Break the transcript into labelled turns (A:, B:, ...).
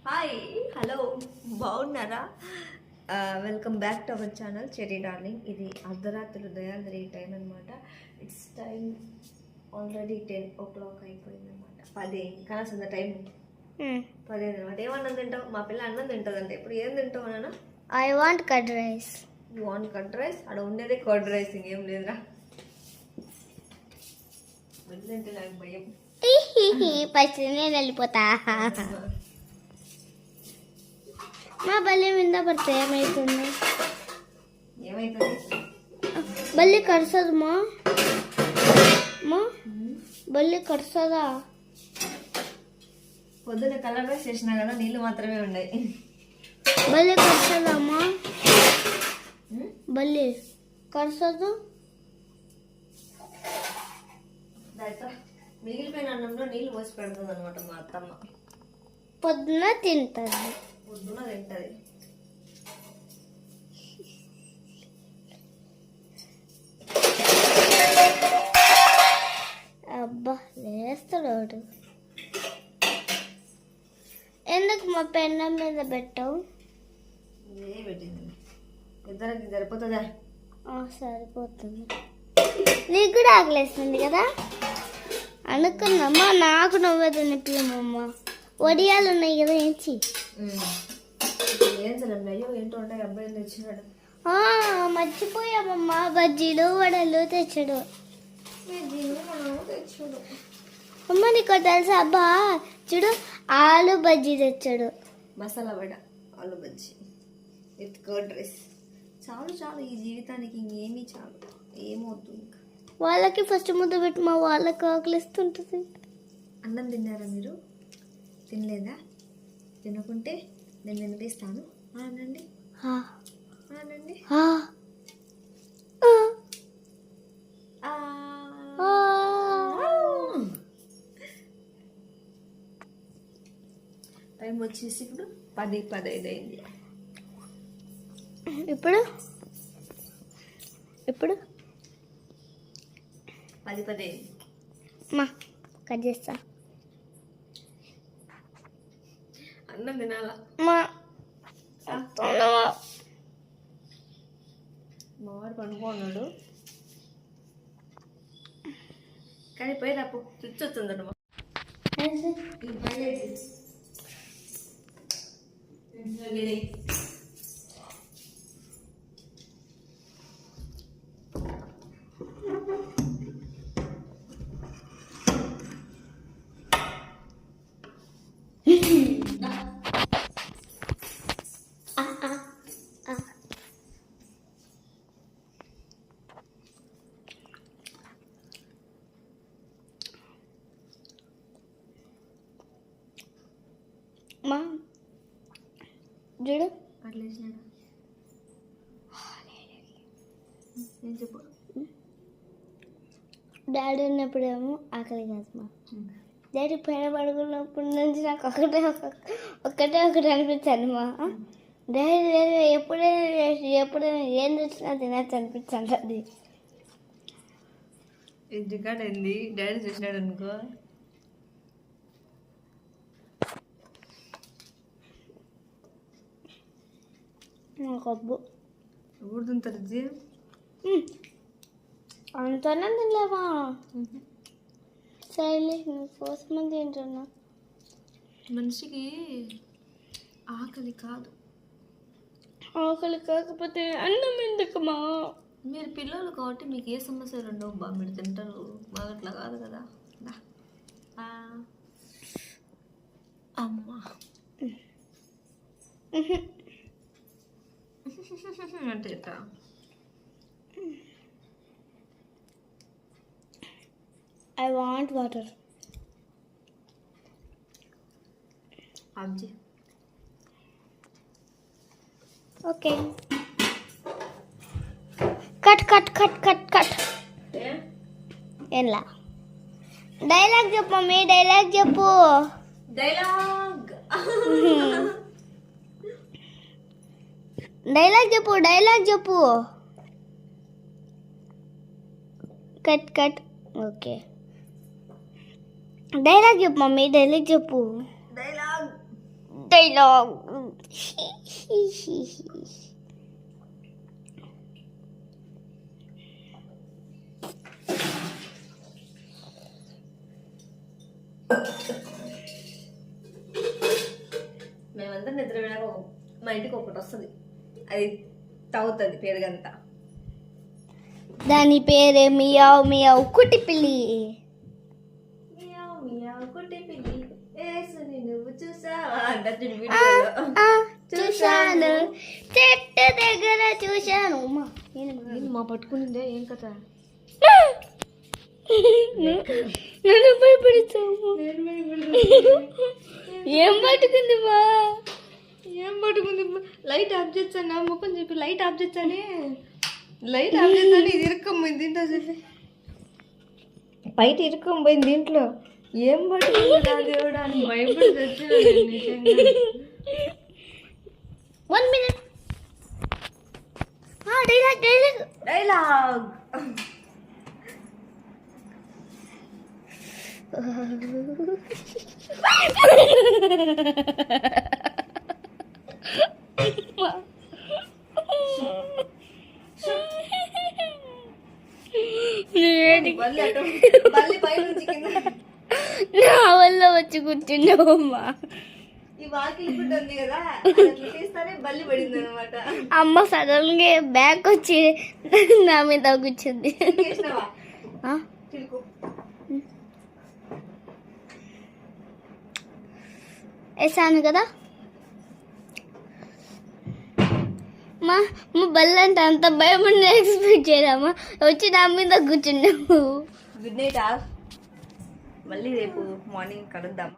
A: Hi, hello, బాగున్నారా? Welcome back to our channel cherry darling. ఇది అర్ధరాత్రి దయాద్రి టైం అనమాట. ఇట్స్ టైం ఆల్రెడీ 10 o'clock అయిపోయింది అనమాట. 10 కాల్సింద టైం 10 అనమాట. ఏమన్నం తింటావు? మా పిల్ల అన్నం తింటుందంటే ఇప్పుడు ఏం తింటావు నాన్న?
B: I want curd rice.
A: You want curd rice? అక్కడ ఉండేదే కర్డ్ రైస్, ఇంకేం లేదురా. వెళ్ళంటే నాకు భయం.
B: ఫస్ట్ నేను వెళ్ళిపోతా. మా బల్లి మీద పడితే ఏమవుతుంది? బల్లి కడుస్తుంది మా బల్లి కడుస్తుందా?
A: పొద్దున్న కలర్ రైస్ చేసినా కదా, నీళ్ళు మాత్రమే ఉన్నాయి.
B: బల్లి కడుస్తుందమ్మా? బల్లి కడుస్తుంది.
A: మిగిలిపోయిన అన్నంలో నీళ్ళు పోసి పెడుతుంది అనమాట మా అత్తమ్మ.
B: పొద్దున తింటుంది.
A: పొద్దున తింటది.
B: అబ్బా లేస్తాడు. ఎందుకు మా పెన్నం మీద పెట్టావు?
A: ఏ పెట్టింది? ఇద్దరికి సరిపోతుందా?
B: సరిపోతుంది. నీకు కూడా ఆకలేస్తుంది కదా అనుకున్నామ్మా. నాకు నువ్వే తినిపియమ్మా. వడియాలు ఉన్నాయి కదా, ఏంచి
A: ఏం సరే. అయ్యో ఏంటో ఉంటాయి, అబ్బాయి తెచ్చినాడు.
B: మర్చిపోయామమ్మా. బజ్జీలు వడలు తెచ్చాడు. అమ్మ నీకు తెలుసా? అబ్బా చూడు, ఆలు బజ్జీ తెచ్చాడు.
A: మసాలా వడ, ఆలు బజ్జీ విత్ కర్డ్ రైస్. చాలు చాలు, ఈ జీవితానికి ఇంకేమీ చాలు, ఏమవుతుంది ఇంకా.
B: వాళ్ళకి ఫస్ట్ ముద్ద పెట్టి మా వాళ్ళకి ఆకలిస్తుంటుంది.
A: అన్నం తిన్నారా మీరు? తినలేదా? తినకుంటే నేను తినిపిస్తాను. ఆనండి ఆనండి. టైం వచ్చేసి ఇప్పుడు 10:15 అయింది.
B: ఇప్పుడు
A: 10:10 అయింది.
B: మా కట్ చేస్తా.
A: అన్నం తినాలా? మావాడు పండుకున్నాడు కానీ పోయినప్పు చుచ్చొచ్చిందట.
B: మా చూడు
A: అట్లా వేసినాడు. నేను చెప్పు.
B: డాడీ ఉన్నప్పుడేమో ఆకలి కాదు మా. డాడీ పైన పడుకున్నప్పటి నుంచి నాకు ఒకటే అనిపించాను మా. డాడీ ఎప్పుడైనా ఏం తెచ్చినా తినచ్చు అనిపించాను. అది
A: రికార్డ్ అయింది. డాడీ చూసినాడు అనుకో.
B: కబ్బు
A: ఎవరు తింటారు జీ?
B: అంతనే తినలేవా? సరే కోసమే తింటున్నా.
A: మనిషికి ఆకలి కాదు.
B: ఆకలి కాకపోతే అన్నం ఎందుకమ్మా?
A: మీరు పిల్లలు కాబట్టి మీకు ఏ సమస్యలు ఉండవు బా, మీరు తింటారు. మాకు అట్లా కాదు కదా. అమ్మా అంటే
B: I want water.
A: Abji.
B: Okay. Cut. ఏంలా డైలాగ్ చెప్పు మమ్మీ. డైలాగ్ చెప్పు. డైలాగ్ చెప్పు. కట్ కట్ ఓకే డైలాగ్ చెప్పు మమ్మీ డైలాగ్ చెప్పు
A: డైలాగ్
B: డైలాగ్
A: మేమంతా నిద్ర వెళ్ళాక మా ఇంటికి ఒకటి వస్తుంది, అది తాగుతుంది పెరుగంతా.
B: దాని పేరే మియావ్ మియావ్ కుట్టి పిల్లి.
A: మియావ్ మియావ్ కుట్టి పిల్లి ఏసుని నువ్వు చూసావా అంటే
B: చూశాను చెట్టు దగ్గర చూశాను
A: మా పట్టుకునిందే ఏం కథ.
B: నన్ను భయపడతావు. ఏం పట్టుకుంది మా
A: ఏం పట్టుకుంది? లైట్ ఆఫ్ చేస్తాను ముఖం చెప్పి లైట్ ఆఫ్ చేస్తానే, లైట్ ఆఫ్ చేస్తాను. ఇది ఇరుక్కపోయింది దీంట్లో చెప్పి, బయట ఇరుక్కపోయింది దీంట్లో. ఏం పట్టుకుంది నా దేవుడా అని భయపడి తెచ్చాను నిజంగా.
B: 1 minute డైలాగ్ డైలాగ్
A: డైలాగ్ మళ్ళీ పై నుంచి కింద
B: నా వల్ల వచ్చి కూర్చున్నావు అమ్మా.
A: ఈ వాకిలి గుడ్డ ఉంది కదా, తీస్తానే బల్లి పడింది అనమాట.
B: అమ్మ సడన్ గా బ్యాక్ వచ్చి నా మీద కూర్చుంది. వేసాను కదా మా మా బల్ల అంటే అంత భయం ఎక్స్పెక్ట్ చేయరామా, వచ్చి నా మీద కూర్చున్నావు.
A: గుడ్ నైట్ ఆల్, మళ్ళీ రేపు మార్నింగ్ కలుద్దాం.